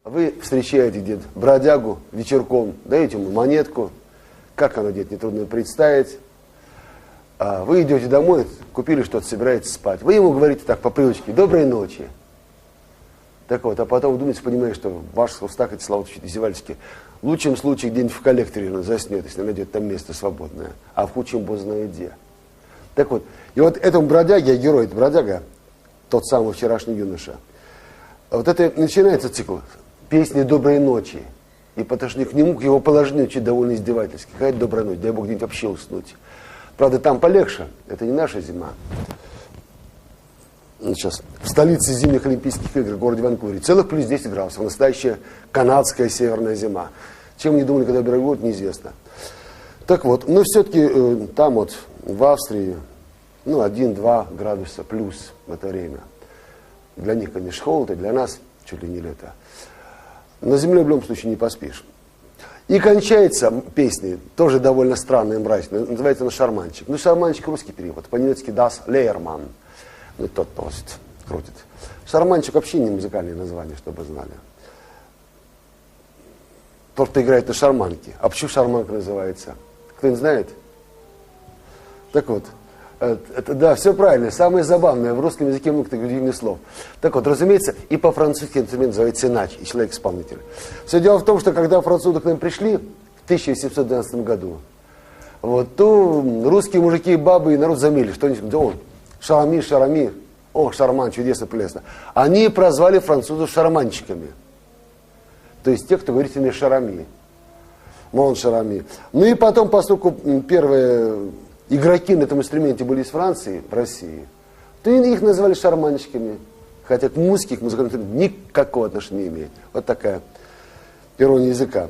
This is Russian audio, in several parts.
Вы встречаете где-то бродягу вечерком, даете ему монетку, как оно где-то нетрудно представить. Вы идете домой, купили что-то, собираетесь спать. Вы ему говорите так по привычке: доброй ночи. Так вот, а потом думаете, понимаете, что в ваших устах эти слова чуть издевательские. В лучшем случае где-нибудь в коллекторе он заснет, если найдет там место свободное, а в худшем бог знает где. Так вот, и вот этому бродяге, герой, это бродяга, тот самый вчерашний юноша, вот это начинается цикл песни «Доброй ночи». И по отношению к нему, к его положению, чуть довольно издевательски. Какая добрая ночь, дай бог где-нибудь вообще уснуть. Правда, там полегче, это не наша зима. Сейчас в столице зимних Олимпийских игр, в городе Ванкувере, целых плюс 10 градусов. Настоящая канадская северная зима. Чем они думали, когда берут год, неизвестно. Так вот, но все-таки там вот в Австрии 1-2 градуса плюс в это время. Для них, конечно, холод, и для нас чуть ли не лето. На земле в любом случае не поспишь. И кончается песней, тоже довольно странная и мрачная, называется она «Шарманщик». Ну, шарманщик русский перевод, по-немецки «Das Lehrmann». Ну, тот просит, крутит. Шарманщик вообще не музыкальное название, чтобы знали. Тот, кто играет на шарманке. А почему шарманка называется? Кто-нибудь знает? Так вот. Да, все правильно. Самое забавное, в русском языке много таких удивительных слов. Так вот, разумеется, и по-французски инструмент называется иначе, и человек-исполнитель. Все дело в том, что когда французы к нам пришли в 1812 году, вот, то русские мужики и бабы и народ замели, что они говорят: шарами, шарами, о, шарман, чудесно, прелестно. Они прозвали французов шарманщиками. То есть те, кто говорит ими шарами. Мон шарами. Ну и потом, поскольку первые игроки на этом инструменте были из Франции, в России, то их называли шарманщиками. Хотя к музыке, к музыкальному инструменту никакого отношения не имеет. Вот такая ирония языка.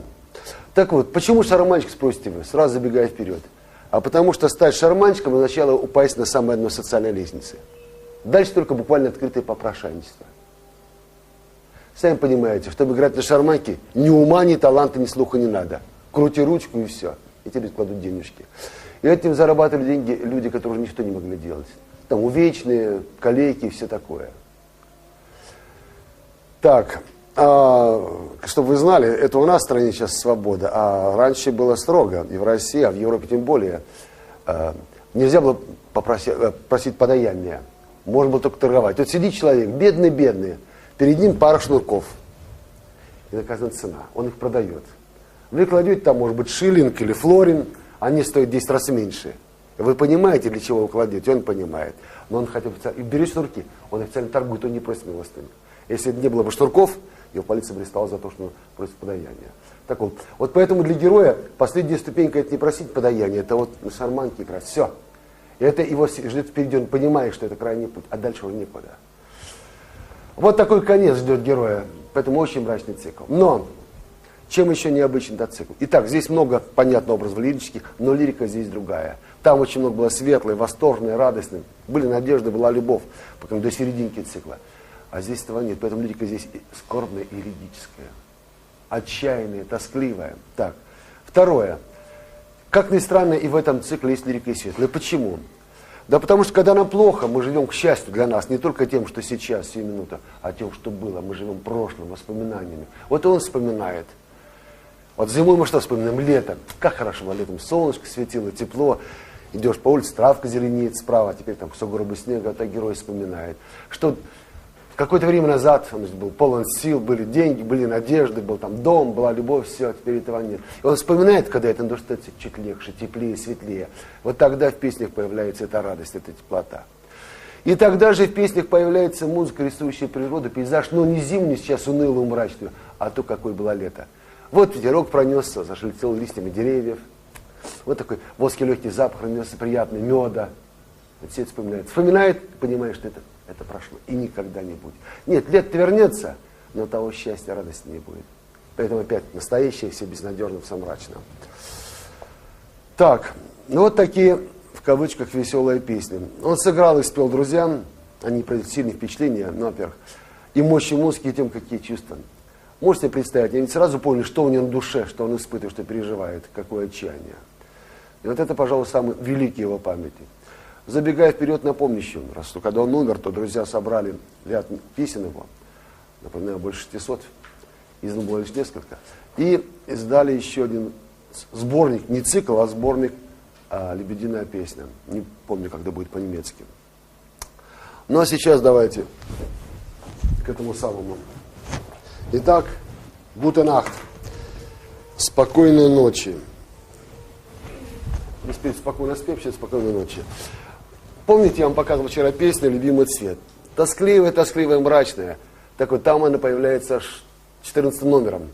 Так вот, почему шарманщик, спросите вы, сразу забегая вперед? А потому что стать шарманщиком означало упасть на самое дно социальной лестницы. Дальше только буквально открытое попрошайничество. Сами понимаете, чтобы играть на шарманке, ни ума, ни таланта, ни слуха не надо. Крути ручку и все. И тебе кладут денежки. И этим зарабатывали деньги люди, которые ничто не могли делать. Там увечные, калеки и все такое. Так, чтобы вы знали, это у нас в стране сейчас свобода, а раньше было строго, и в России, а в Европе тем более. Нельзя было просить подаяние, можно было только торговать. Вот сидит человек, бедный, перед ним пара шнурков, и наказана цена, он их продает. Вы кладете там, может быть, шиллинг или флорин, они стоят 10 раз меньше. Вы понимаете, для чего вы кладете? Он понимает. Но он хотя бы... И берет шнурки, он официально торгует, он не просит милостыню. Если не было бы шнурков, его полиция бы арестовала за то, что он просит подаяние. Так вот. Вот поэтому для героя последняя ступенька — это не просить подаяние, это вот на шарманке играть. Все. И это его ждет впереди, он понимает, что это крайний путь, а дальше уже некуда. Вот такой конец ждет героя. Поэтому очень мрачный цикл. Но чем еще необычен этот цикл? Итак, здесь много, понятно, образов лирических, но лирика здесь другая. Там очень много было светлой, восторженной, радостной. Были надежды, была любовь, пока до серединки цикла. А здесь этого нет. Поэтому лирика здесь скорбная и лирическая. Отчаянная, тоскливая. Так. Второе. Как ни странно, и в этом цикле есть лирика и светлая. Почему? Да потому что, когда нам плохо, мы живем, к счастью для нас, не только тем, что сейчас, сию минуту, а тем, что было. Мы живем прошлым, воспоминаниями. Вот он вспоминает. Вот зимой мы что вспоминаем? Лето. Как хорошо было летом. Солнышко светило, тепло. Идешь по улице, травка зеленеет справа, а теперь там кусок грубого снега, так герой вспоминает. Что какое-то время назад он был полон сил, были деньги, были надежды, был там дом, была любовь, все, а теперь этого нет. И он вспоминает, когда это на что-то чуть легче, теплее, светлее. Вот тогда в песнях появляется эта радость, эта теплота. И тогда же в песнях появляется музыка, рисующая природу, пейзаж, но не зимний сейчас, унылую, мрачную, а то, какое было лето. Вот ветерок пронесся, зашелестел листьями деревьев. Вот такой воский легкий запах пронесся, приятный, меда. Вот все это вспоминает. Вспоминает, понимает, что это прошло и никогда не будет. Нет, лето вернется, но того счастья, радости не будет. Поэтому опять настоящее, все безнадежно, все мрачно. Так, ну вот такие, в кавычках, веселые песни. Он сыграл и спел друзьям, они произвели сильные впечатления, ну, во-первых, и мощи музыки, и тем, какие чувства. Можете представить, они сразу поняли, что у него на душе, что он испытывает, что переживает, какое отчаяние. И вот это, пожалуй, самый великий его памяти. Забегая вперед, напомню еще раз, что когда он умер, то друзья собрали ряд песен его, напоминаю, больше 600, издан было лишь несколько. И издали еще один сборник, не цикл, а сборник «Лебединая песня». Не помню, когда будет по-немецки. Ну а сейчас давайте к этому самому. Итак, Gute Nacht. Спокойной ночи. Не спеть спокойно, спевшие, спокойной ночи. Помните, я вам показывал вчера песню «Любимый цвет». Тоскливая, тоскливая, мрачная. Так вот, там она появляется 14 номером,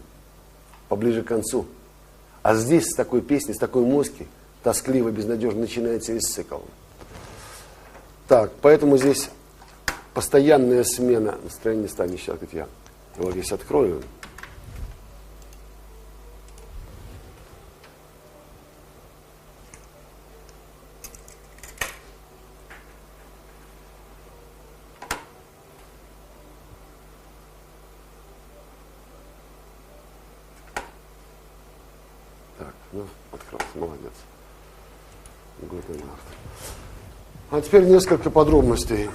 поближе к концу. А здесь с такой песней, с такой музыкой, тоскливо, безнадежно, начинается весь цикл. Так, поэтому здесь постоянная смена настроения станет. Сейчас я его весь открою. Так, ну, открылся, молодец. Gute Nacht. А теперь несколько подробностей.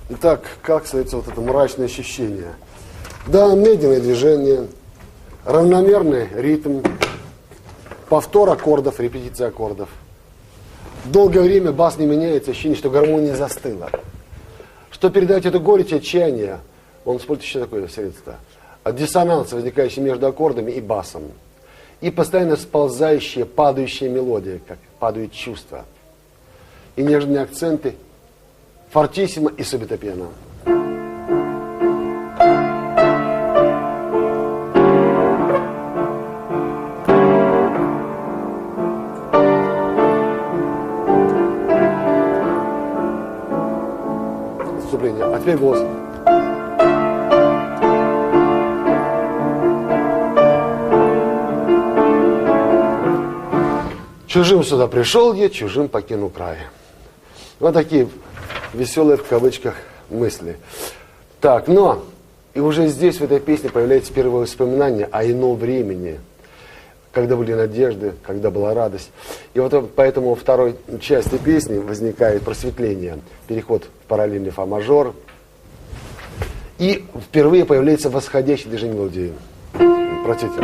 Итак, как создается вот это мрачное ощущение? Да, медленное движение, равномерный ритм, повтор аккордов, репетиция аккордов. Долгое время бас не меняется, ощущение, что гармония застыла. Что передать эту горечь, отчаяние, он использует еще такое средство. Диссонанс, возникающий между аккордами и басом. И постоянно сползающая, падающая мелодия, как падают чувства. И нежные акценты, фортиссимо и субитопиано. Вступление. А теперь голос. Чужим сюда пришел я, чужим покину край. Вот такие веселые в кавычках мысли. Так, но и уже здесь в этой песне появляется первое воспоминание о ином времени, когда были надежды, когда была радость. И вот поэтому во второй части песни возникает просветление, переход в параллельный фа-мажор. И впервые появляется восходящее движение мелодии. Простите.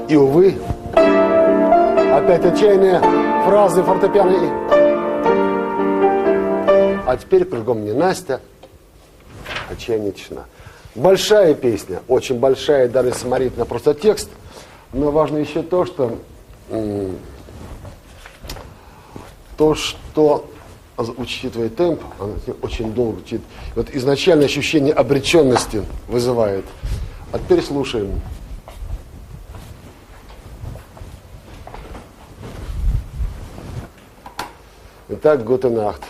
И, увы, опять отчаянные фразы фортепиано. А теперь кругом не Настя, отчаяние, тишина. Большая песня, очень большая, даже смотреть на просто текст. Но важно еще то, что учитывая темп, она очень долго звучит. Вот изначально ощущение обреченности вызывает. А теперь слушаем. Итак, Gute Nacht.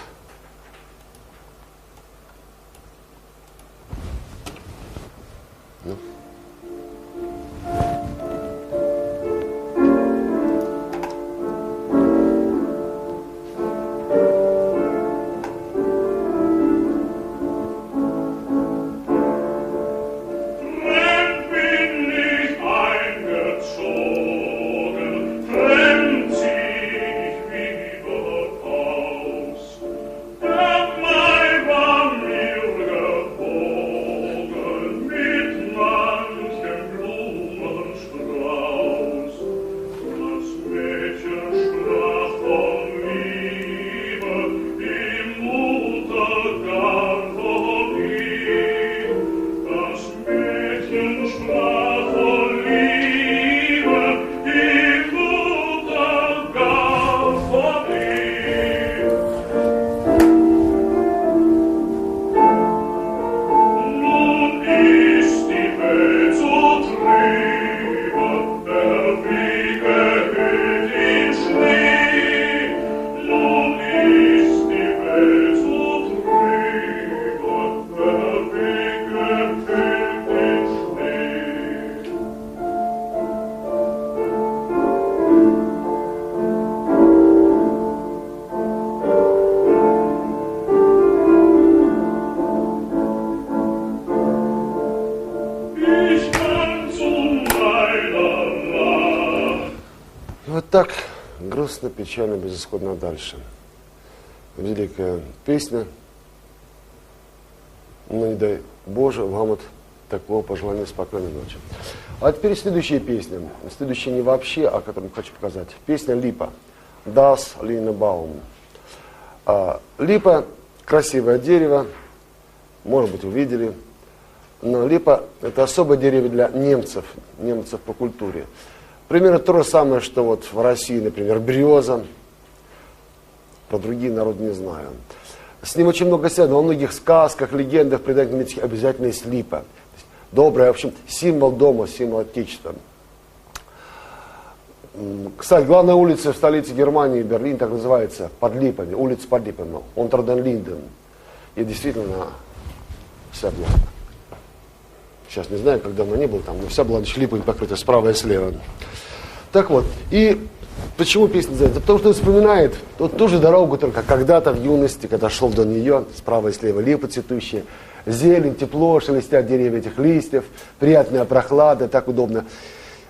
Вот так грустно, печально, безысходно дальше. Великая песня. Ну, не дай Боже, вам от такого пожелания спокойной ночи. А теперь следующая песня. Следующая не вообще, а которую хочу показать. Песня «Липа». Das Linebaum. Липа – красивое дерево. Может быть, увидели. Но липа – это особое дерево для немцев по культуре. Примерно то же самое, что вот в России, например, береза. Про другие народы не знаю. С ним очень много связано. Во многих сказках, легендах, преданиях немецких обязательно есть липа. Добрая, в общем, символ дома, символ отечества. Кстати, главная улица в столице Германии, Берлин, так называется, под липами, улица под липами, Unter den Linden. И действительно, вся была. Сейчас не знаю, как давно не был там, но вся была липами покрыта справа и слева. Так вот, и почему песня называется? Потому что он вспоминает вот ту же дорогу, только когда-то в юности, когда шел до нее, справа и слева липы цветущие, зелень, тепло, шелестят деревья этих листьев, приятная прохлада, так удобно,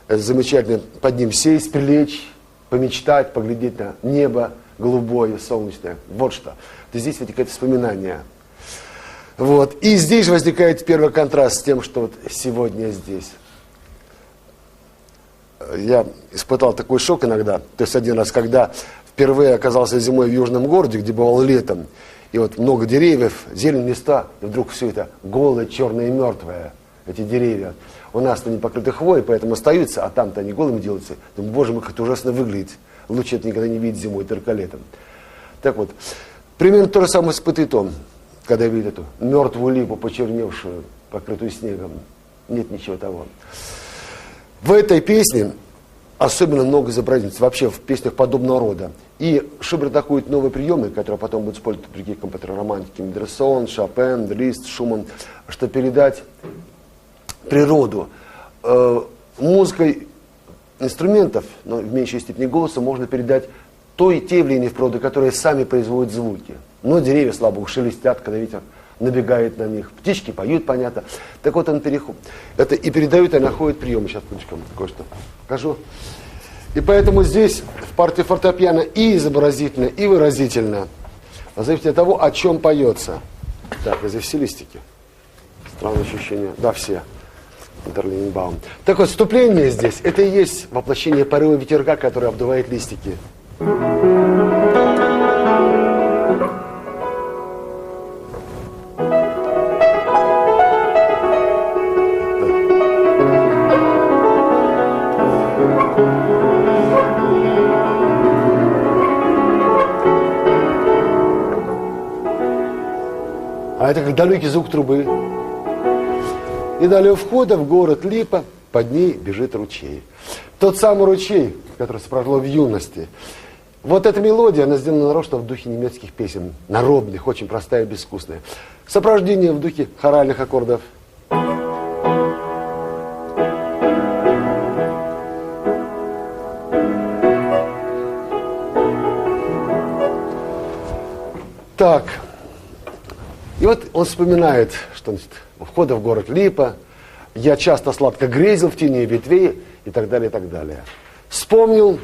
замечательно под ним сесть, прилечь, помечтать, поглядеть на небо голубое, солнечное. Вот что. То здесь вытекает воспоминание. Вот. И здесь же возникает первый контраст с тем, что вот сегодня здесь. Я испытал такой шок иногда. То есть один раз, когда впервые оказался зимой в южном городе, где бывал летом, и вот много деревьев, зелень, листа, и вдруг все это голое, черное и мертвое, эти деревья. У нас-то не покрыты хвоей, поэтому остаются, а там-то они голыми делаются. Думаю, боже мой, как это ужасно выглядит. Лучше это никогда не видеть зимой, только летом. Так вот, примерно то же самое испытывает он, когда видит эту мертвую липу, почерневшую, покрытую снегом. Нет ничего того. В этой песне особенно много изобразительств, вообще в песнях подобного рода. И Шуберт находит новые приемы, которые потом будут использовать другие композиторы романтики, Мендельсон, Шопен, Лист, Шуман, чтобы передать природу. Музыкой инструментов, но в меньшей степени голоса, можно передать те явления в природе, которые сами производят звуки. Но деревья слабо шелестят, когда ветер набегает на них. Птички поют, понятно. Так вот он это и передают, и находит приемы. Сейчас, кое-что покажу. И поэтому здесь в партии фортепиано и изобразительно, и выразительно. В зависимости от того, о чем поется. Так, здесь все листики. Странное ощущение. Да, все. Интерлинбаум. Так вот, вступление здесь, это и есть воплощение порыва ветерка, который обдувает листики. А это как далекий звук трубы. И далее у входа в город Липа, под ней бежит ручей. Тот самый ручей, который сопровождал в юности. Вот эта мелодия, она сделана нарочно в духе немецких песен. Народных, очень простая и безвкусная. Сопровождение в духе хоральных аккордов. Так. И вот он вспоминает, что у входа в город Липа, я часто сладко грезил в тени ветвей и так далее, и так далее. Вспомнил,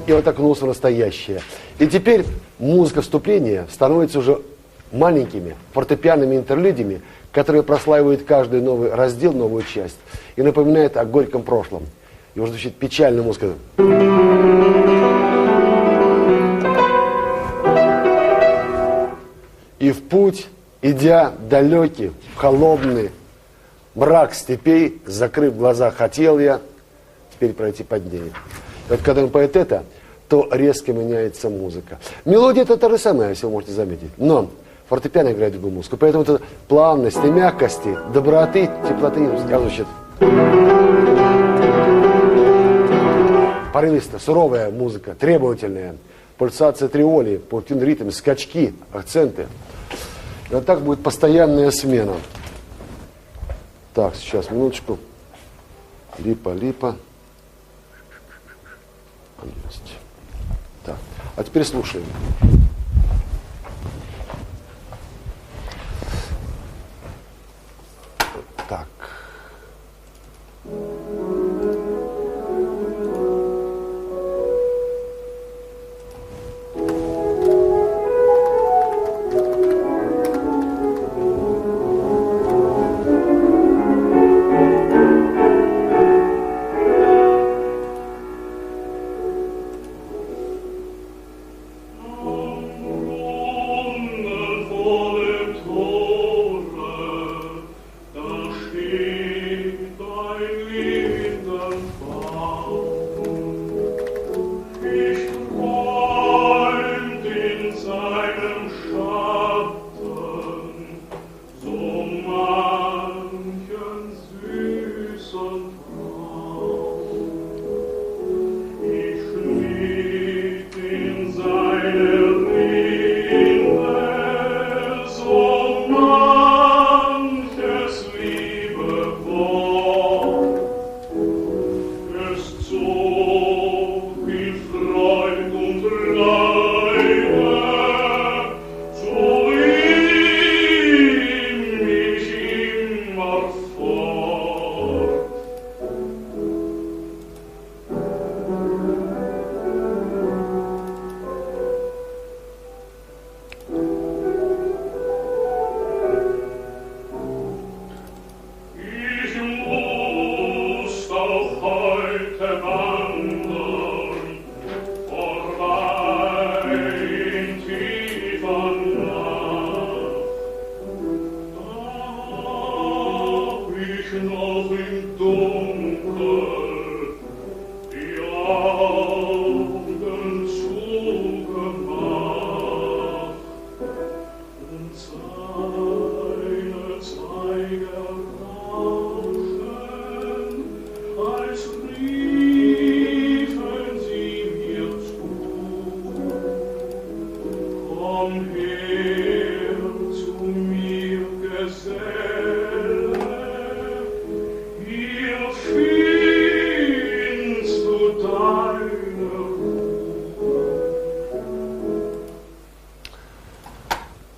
и вот окунулся в настоящее. И теперь музыка вступления становится уже маленькими фортепианными интерлюдиями, которые прослаивают каждый новый раздел, новую часть, и напоминает о горьком прошлом. И уже звучит печальная музыка. И в путь, идя далекий, в холодный мрак степей, закрыв глаза, хотел я теперь пройти под ней. И вот когда он поет это, то резко меняется музыка. Мелодия это то же самое, если вы можете заметить. Но фортепиано играет другую музыку. Поэтому это плавности, мягкости, доброты, теплоты музыка звучит. Порывистая, суровая музыка, требовательная. Пульсация триоли, паутинный ритм, скачки, акценты. И вот так будет постоянная смена. Так, сейчас, минуточку. Липа, липа. Есть. Так, а теперь слушаем. Так.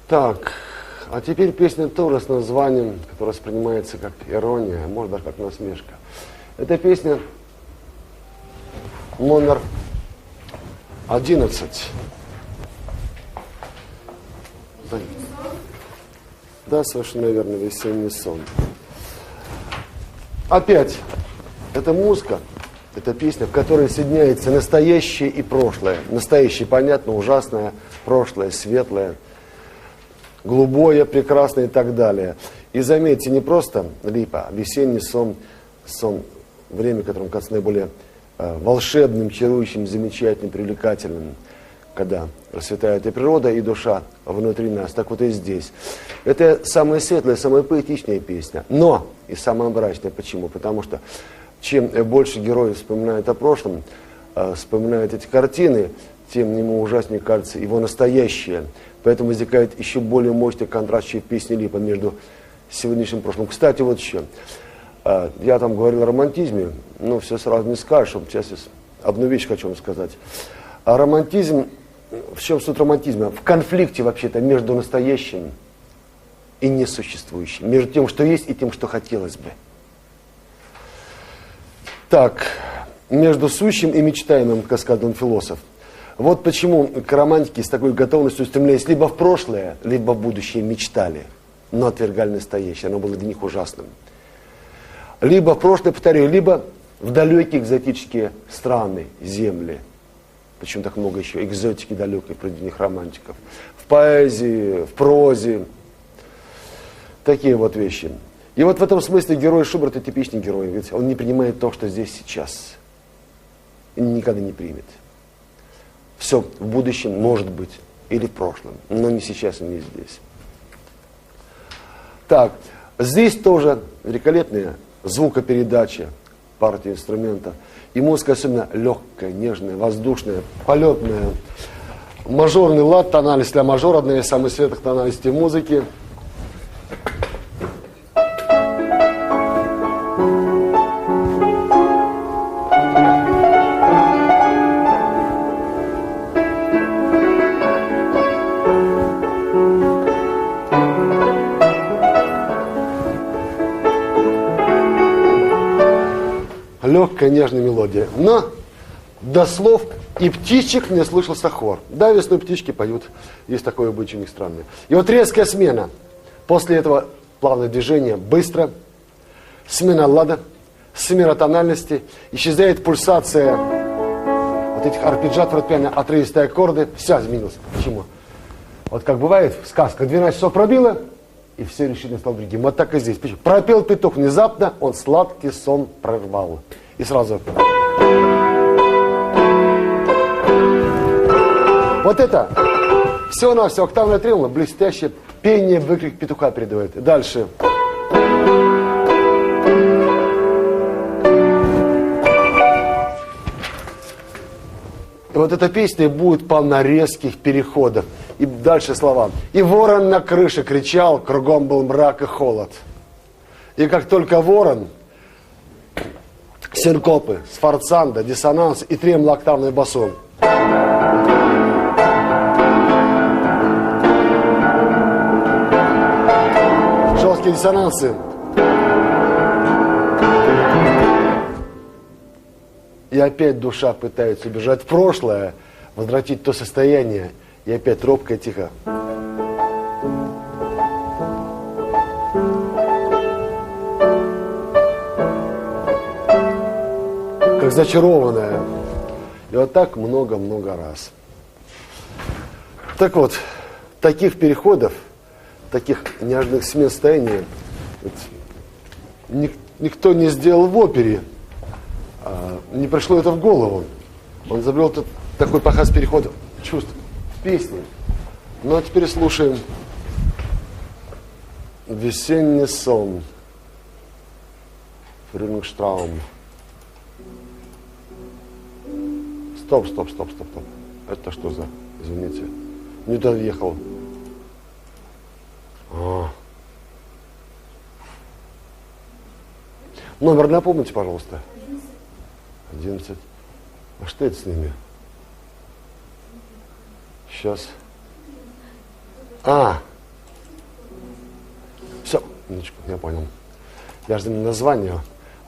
Так, а теперь песня тоже с названием, которая воспринимается как ирония, а может даже как насмешка. Это песня номер 11. Да, совершенно верно, «Весенний сон». Опять, это музыка, это песня, в которой соединяется настоящее и прошлое. Настоящее, понятно, ужасное, прошлое, светлое, голубое, прекрасное и так далее. И заметьте, не просто липа, а весенний сон, время, которое кажется наиболее волшебным, чарующим, замечательным, привлекательным, когда расцветает и природа, и душа внутри нас. Так вот и здесь. Это самая светлая, самая поэтичная песня, но и самая мрачная. Почему? Потому что чем больше герой вспоминает о прошлом, вспоминает эти картины, тем ему ужаснее кажется его настоящее. Поэтому возникает еще более мощный контраст в песне Липа между сегодняшним и прошлым. Кстати, вот еще. Я там говорил о романтизме, но все сразу не скажешь. Сейчас одну вещь хочу вам сказать. А романтизм, в чем суть романтизма? В конфликте вообще-то между настоящим и несуществующим. Между тем, что есть, и тем, что хотелось бы. Так, между сущим и мечтаемым, как сказал философ. Вот почему к романтике с такой готовностью стремлялись либо в прошлое, либо в будущее мечтали, но отвергали настоящее. Оно было для них ужасным. Либо в прошлое, повторяю, либо в далекие экзотические страны, земли. Почему так много еще экзотики далекой среди них романтиков. В поэзии, в прозе. Такие вот вещи. И вот в этом смысле герой Шуберта типичный герой. Ведь он не принимает то, что здесь сейчас. И никогда не примет. Все в будущем может быть. Или в прошлом. Но не сейчас и не здесь. Так, здесь тоже великолепная звукопередача, партия инструментов. И музыка особенно легкая, нежная, воздушная, полетная. Мажорный лад, тональность для мажора, одна из самых светлых тональностей музыки. Легкая, нежная мелодия. Но до слов и птичек не слышался хор. Да, весной птички поют. Есть такое обычай у них странное. И вот резкая смена. После этого плавное движение, быстро. Смена лада, смена тональности. Исчезает пульсация вот этих арпеджиат, фортепиано, отрывистые аккорды. Все изменилось. Почему? Вот как бывает в сказках, 12 часов пробило, и все решительно стало другим. Вот так и здесь. Пропел петух внезапно, он сладкий сон прорвал. И сразу. Вот это всего-навсего октавная трелла, блестящее пение, выкрик петуха передает. Дальше. И вот эта песня будет полна резких переходов. И дальше слова. И ворон на крыше кричал, кругом был мрак и холод. И как только ворон, синкопы, сфорцанда, диссонанс и тремоло-октавный басом. Жесткие диссонансы. И опять душа пытается убежать в прошлое, возвратить то состояние. И опять робко и тихо. Как зачарованная. И вот так много-много раз. Так вот, таких переходов, таких неожиданных смен состояния никто не сделал в опере. Не пришло это в голову. Он изобрел такой показ переходов чувств в песне. Ну а теперь слушаем «Весенний сон». Фрюлингштраум. Стоп. Это что за? Извините. Не доехал. Номер напомните, пожалуйста. 11. А что это с ними? Сейчас. Минуточку, я понял. Я же название,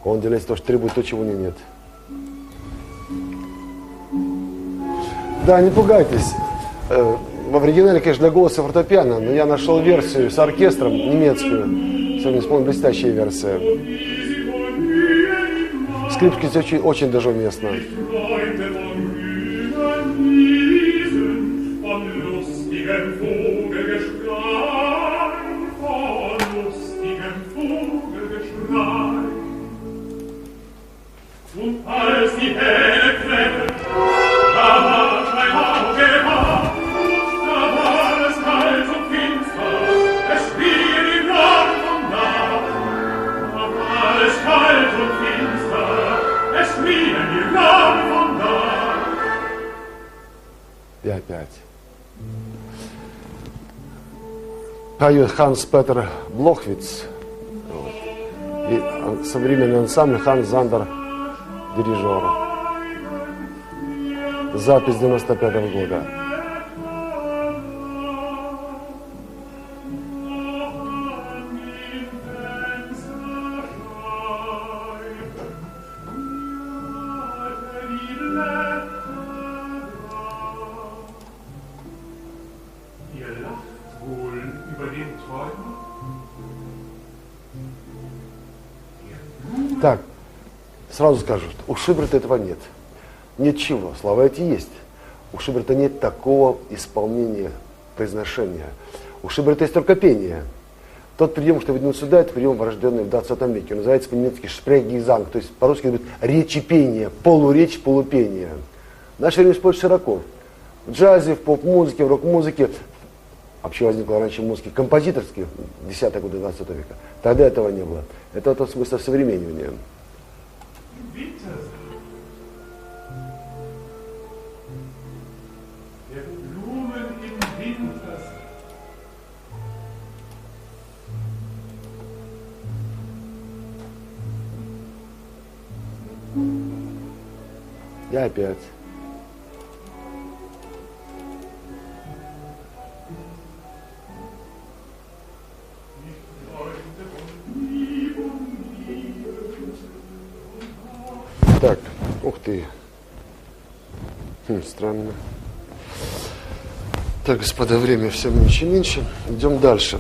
он делится то, что требует то, чего у него нет. Да, не пугайтесь. В оригинале, конечно, для голоса фортепиано, но я нашел версию с оркестром немецкую. Сегодня вспомнил, блестящая версия. Скрипки здесь очень даже уместно. И опять. Поет Ханс Петер Блохвиц. Вот. И современный ансамбль Ханс Зандер, дирижер. Запись 95-го года. Так, сразу скажу, у Шуберта этого нет. Ничего, слова эти есть. У Шуберта нет такого исполнения, произношения. У Шуберта есть только пение. Тот прием, что видно сюда, это прием, врожденный в 20 веке. Он называется по-немецки шпрехгезанг, то есть по-русски это будет речи-пение, полуречь, полупение. В наше время используют широко. В джазе, в поп-музыке, в рок-музыке. Вообще возникла раньше музыки композиторские, 10-е годы 20 века. Тогда этого не было. Это тот смысл современнивания. И опять. Так, ух ты. Странно. Так, господа, время все меньше и меньше. Идем дальше.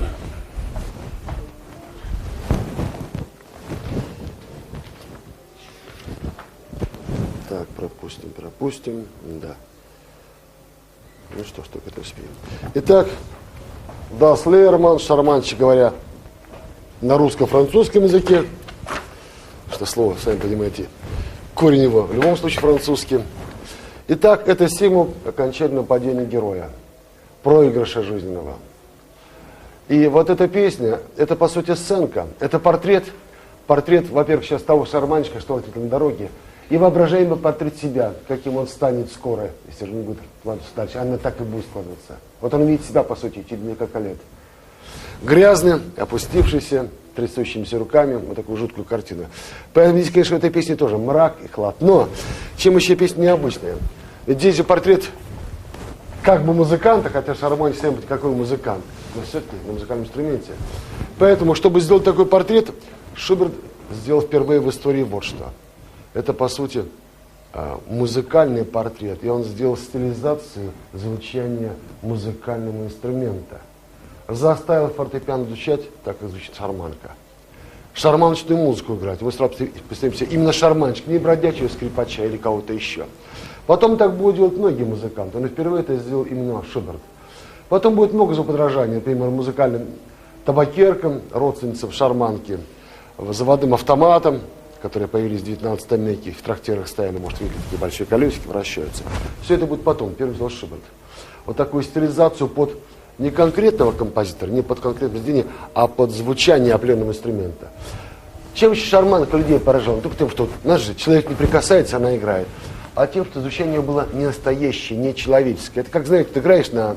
Так, пропустим. Да. Ну что ж, только это успеем. Итак, Das Lehrmann, шарманщик, говоря на русско-французском языке. Что слово, сами понимаете, корень его в любом случае французский. Итак, это символ окончательного падения героя, проигрыша жизненного. И вот эта песня, это по сути сценка, это портрет, во-первых, сейчас того шарманщика, что вот на дороге, и воображаемый портрет себя, каким он станет скоро, если же не будет складываться дальше, она так и будет складываться. Вот он видит себя, по сути, через несколько лет. Грязный, опустившийся, трясущимися руками, вот такую жуткую картину. Поэтому здесь, конечно, в этой песне тоже мрак и хлад. Но чем еще песня необычная? Ведь здесь же портрет как бы музыканта, хотя шарманщик сам какой музыкант, но все-таки на музыкальном инструменте. Поэтому, чтобы сделать такой портрет, Шуберт сделал впервые в истории вот что. Это, по сути, музыкальный портрет, и он сделал стилизацию звучания музыкального инструмента. Заставил фортепиано звучать, так как звучит шарманка. Шарманочную музыку играть. Вы сразу представляете себе, именно шарманщик, не бродячего скрипача или кого-то еще. Потом так будут делать многие музыканты, но впервые это сделал именно Шуберт. Потом будет много заподражаний, например, музыкальным табакеркам, родственницам шарманки, заводным автоматам, которые появились в 19 веке, в трактирах стояли, может, видели, такие большие колесики вращаются. Все это будет потом, первый сделал Шуберт. Вот такую стилизацию под не конкретного композитора, не под конкретное произведение, а под звучание определенного инструмента. Чем еще шарманка людей поражала? Только тем, что наш же человек не прикасается, она играет. А тем, что звучание было не настоящее, не человеческое. Это как, знаете, ты играешь на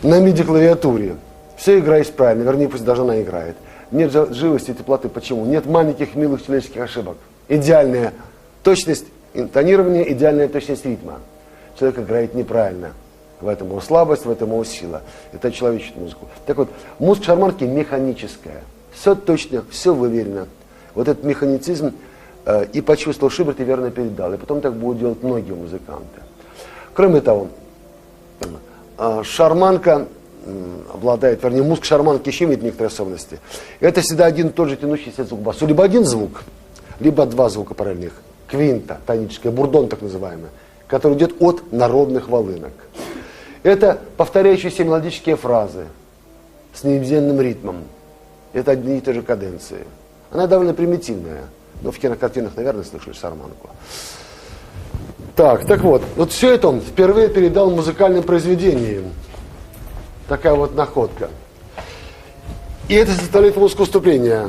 MIDI-клавиатуре. Все играет правильно, вернее, пусть даже она играет. Нет живости и теплоты. Почему? Нет маленьких милых человеческих ошибок. Идеальная точность интонирования, идеальная точность ритма. Человек играет неправильно. В этом его слабость, в этом его сила. Это человеческая музыка. Так вот, музыка шарманки механическая. Все точно, все выверено. Вот этот механицизм и почувствовал Шуберт и верно передал. И потом так будут делать многие музыканты. Кроме того, шарманка обладает, вернее, музыка шарманки еще имеет некоторые особенности. Это всегда один и тот же тянущийся звук басу. Либо один звук, либо два звука параллельных. Квинта, тоническая, бурдон так называемый, который идет от народных волынок. Это повторяющиеся мелодические фразы с неизменным ритмом. Это одни и те же каденции. Она довольно примитивная, но в кинокартинах, наверное, слышали шарманку. Так вот все это он впервые передал музыкальным произведениям. Такая вот находка. И это составляет музыку вступления.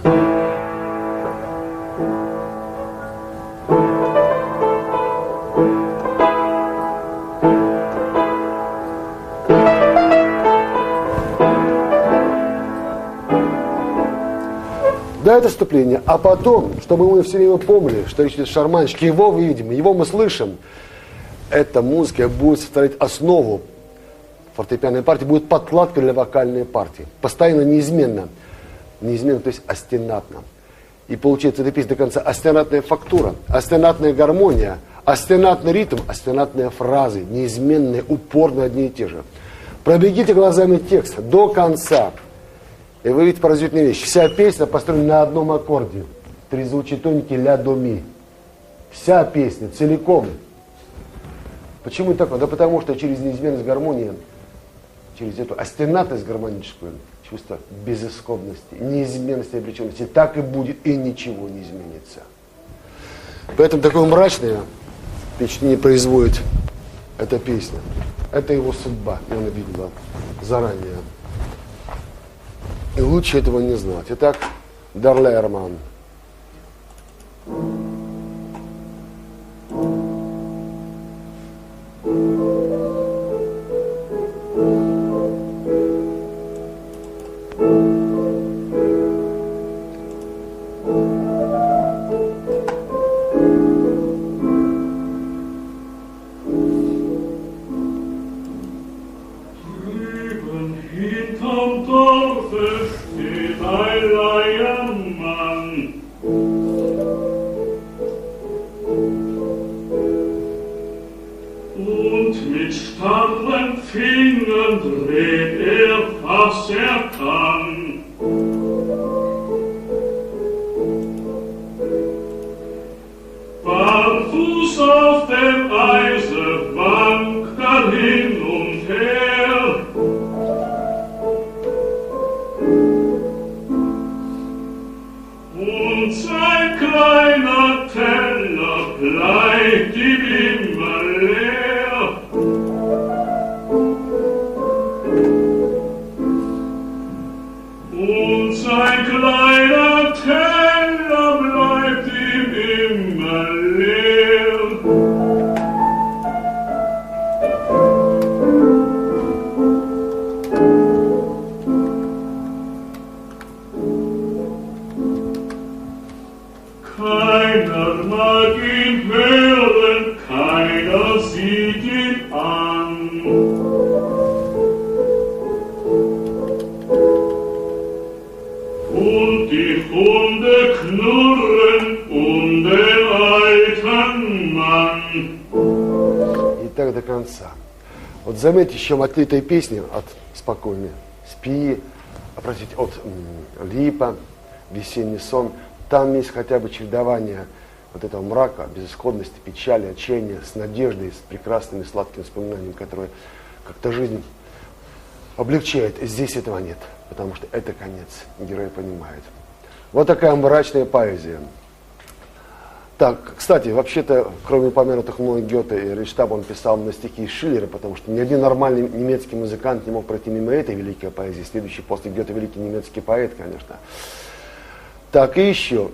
Да, это вступление. А потом, чтобы мы все время помнили, что речь идет о шарманщике, его мы видим, его мы слышим, эта музыка будет составлять основу фортепианной партии, будет подкладка для вокальной партии. Постоянно, неизменно. Неизменно, то есть остенатно. И получается эта песня до конца остенатная фактура, остенатная гармония, остенатный ритм, остенатные фразы, неизменные, упорно одни и те же. Пробегите глазами текст до конца. И вы видите поразительную вещь. Вся песня построена на одном аккорде. Трезвучие тоники ля до ми. Вся песня целиком. Почему так? Да потому что через неизменность гармонии, через эту остенатность гармоническую, чувство безысходности, неизменности, обреченности, так и будет, и ничего не изменится. Поэтому такое мрачное впечатление производит эта песня. Это его судьба, и он видел заранее. И лучше этого не знать. Итак, Дарлерман. До конца. Вот заметьте, чем отлитой песни от спокойной спи, простите, от липа, весенний сон, там есть хотя бы чередование вот этого мрака, безысходности, печали, отчаяния с надеждой, с прекрасными сладкими воспоминаниями, которые как-то жизнь облегчает. Здесь этого нет, потому что это конец, герой понимает. Вот такая мрачная поэзия. Так, кстати, вообще-то, кроме упомянутых мной Гёте и Рейхштаба, он писал на стихи Шиллера, потому что ни один нормальный немецкий музыкант не мог пройти мимо этой великой поэзии. Следующий после Гёте великий немецкий поэт, конечно. Так, и еще.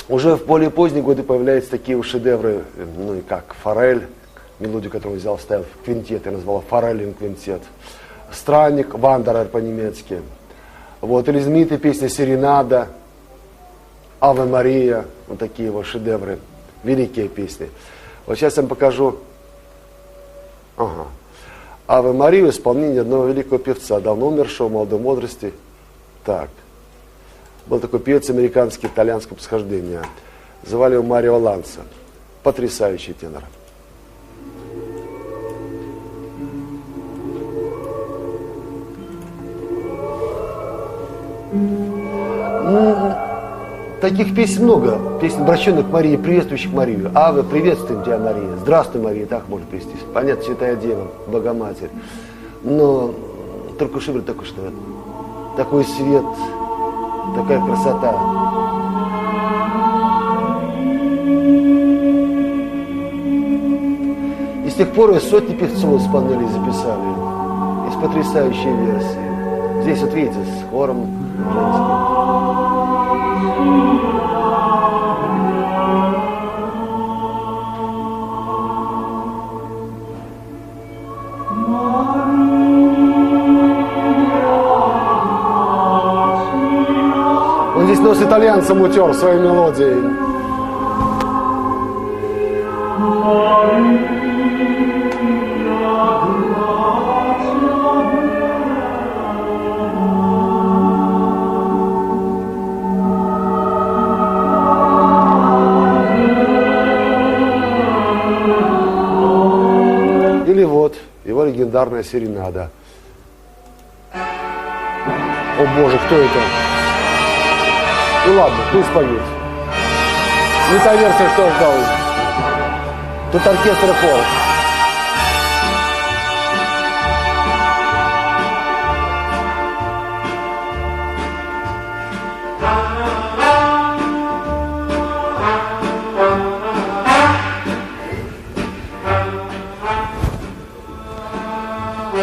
Уже в более поздние годы появляются такие шедевры, ну и как Форель, мелодию, которую взял, вставил в квинтет, я назвал Форелин квинтет. Странник, Вандерер по-немецки. Вот, или знаменитая песня Серенада, Аве Мария, вот такие вот шедевры, великие песни. Вот сейчас я вам покажу. Ага. Аве Марию в исполнении одного великого певца, давно умершего в молодом возрасте. Так. Был такой певец американский, итальянского происхождения. Звали его Марио Ланца. Потрясающий тенор. Таких песен много. Песен, обращенных к Марии, приветствующих Марию. Аве, приветствуем тебя, Мария. Здравствуй, Мария. Так можно привести. Понятно, Святая Дева, Богоматерь. Но только Шуберт такой, что такой свет, такая красота. И с тех пор и сотни певцов исполняли и записали. Есть потрясающие версии. Здесь вот видите, с хором женским. Он здесь нос итальянцам утер своей мелодией. Или вот его легендарная серенада. О боже, кто это? Ну ладно, пусть поет. Не та версия, что ждал. Тут оркестр и хор.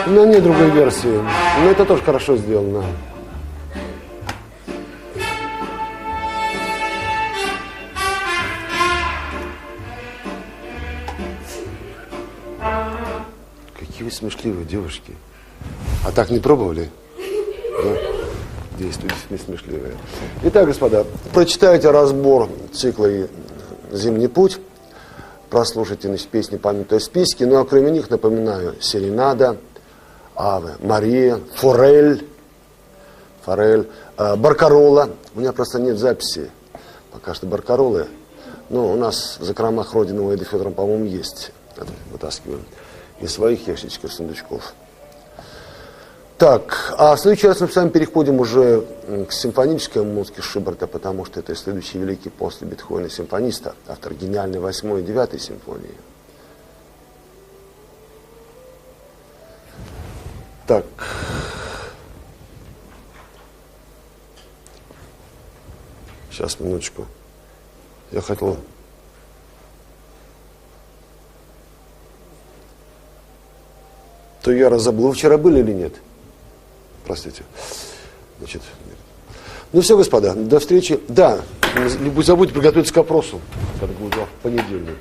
Но нет другой версии. Но это тоже хорошо сделано. Какие вы смешливые девушки. А так не пробовали? Да? Действуйте, не смешливые. Итак, господа, прочитайте разбор цикла «Зимний путь». Прослушайте песни «Помянутые в списке». Ну а кроме них, напоминаю, «Серенада», «Аве Мария», «Форель», «Баркарола». У меня просто нет записи пока что «Баркаролы». Но у нас в закромах Родины у Эды Федоровны, по-моему, есть. Это вытаскиваем из своих ящичков, сундучков. Так, а в следующий раз мы с вами переходим уже к симфонической музыке Шуберта, потому что это следующий великий после Бетховена симфониста, автор гениальной 8 и 9 симфонии. Так. Сейчас, минуточку. Я хотел... То я разобрал. Вы вчера были или нет? Простите. Значит, ну все, господа, до встречи. Да, не забудьте приготовиться к опросу, когда будет в понедельник.